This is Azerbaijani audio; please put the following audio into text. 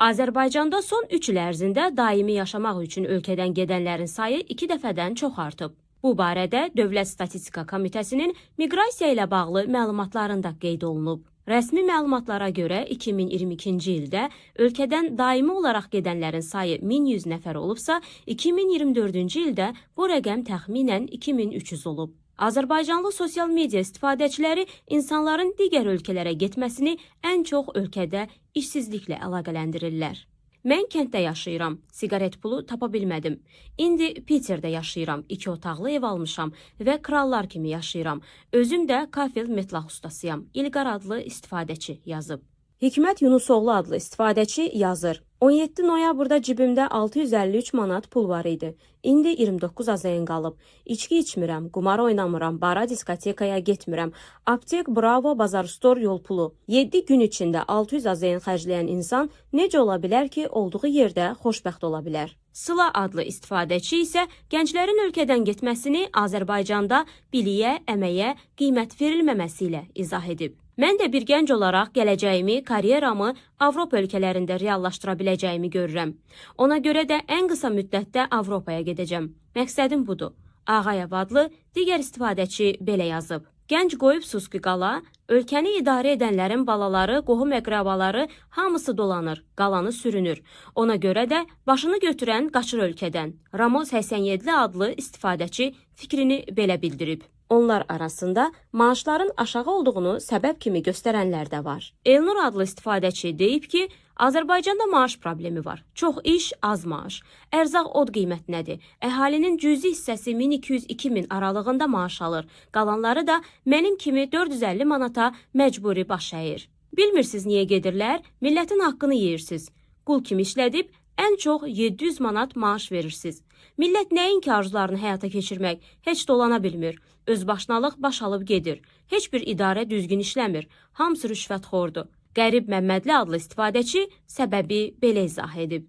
Azərbaycanda son 3 il ərzində daimi yaşamaq üçün ölkədən gedənlərin sayı 2 dəfədən çox artıb. Bu barədə Dövlət Statistika Komitəsinin miqrasiya ilə bağlı məlumatlarında qeyd olunub. Rəsmi məlumatlara görə 2022-ci ildə ölkədən daimi olaraq gedənlərin sayı 1100 nəfər olubsa, 2024-cü ildə bu rəqəm təxminən 2300 olub. Azərbaycanlı sosial media istifadəçiləri insanların digər ölkələrə getməsini ən çox ölkədə işsizliklə əlaqələndirirlər. Mən kənddə yaşayıram, siqaret pulu tapa bilmədim. İndi Peterdə yaşayıram, 2 otaqlı ev almışam və krallar kimi yaşayıram. Özüm də kafel metlaq ustasıyam. İlqar adlı istifadəçi yazıb. Hikmət Yunusoğlu adlı istifadəçi yazır. 17 noyabrda cibimdə 653 manat pul var idi. İndi 29 azayın qalıb. İçki içmirəm, qumar oynamıram, bara diskotekaya getmirəm. Aptek, Bravo, Bazar Store yol pulu. 7 gün içində 600 azayın xərcləyən insan necə ola bilər ki, olduğu yerdə xoşbəxt ola bilər? Sıla adlı istifadəçi isə gənclərin ölkədən getməsini Azərbaycanda biliyə, əməyə qiymət verilməməsi ilə izah edib. Mən də bir gənc olaraq gələcəyimi, karyeramı Avropa ölkələrində reallaşdıra biləcəyimi görürəm. Ona görə də ən qısa müddətdə Avropaya gedəcəm. Məqsədim budur. Ağayev adlı digər istifadəçi belə yazıb. Gənc qoyubsuz ki qala, ölkəni idarə edənlərin balaları, qohum-əqrabaları hamısı dolanır, qalanı sürünür. Ona görə də başını götürən qaçır ölkədən. Ramos 87 adlı istifadəçi fikrini belə bildirib. Onlar arasında maaşların aşağı olduğunu səbəb kimi göstərənlər də var. Elnur adlı istifadəçi deyib ki, Azərbaycanda maaş problemi var. Çox iş, az maaş. Ərzaq od qiymətinədir. Əhalinin cüzi hissəsi 1200-2000 aralığında maaş alır. Qalanları da mənim kimi 450 manata məcburi baş əyir. Bilmirsiniz niyə gedirlər? Millətin haqqını yeyirsiniz. Qul kimi işlədib ən çox 700 manat maaş verirsiniz. Millət nəinki arzularını həyata keçirmək, heç dolana bilmir. Özbaşınalıq baş alıb gedir. Heç bir idarə düzgün işləmir. Hamısı rüşvətxordur. Qərib Məmmədli adlı istifadəçi səbəbi belə izah edib.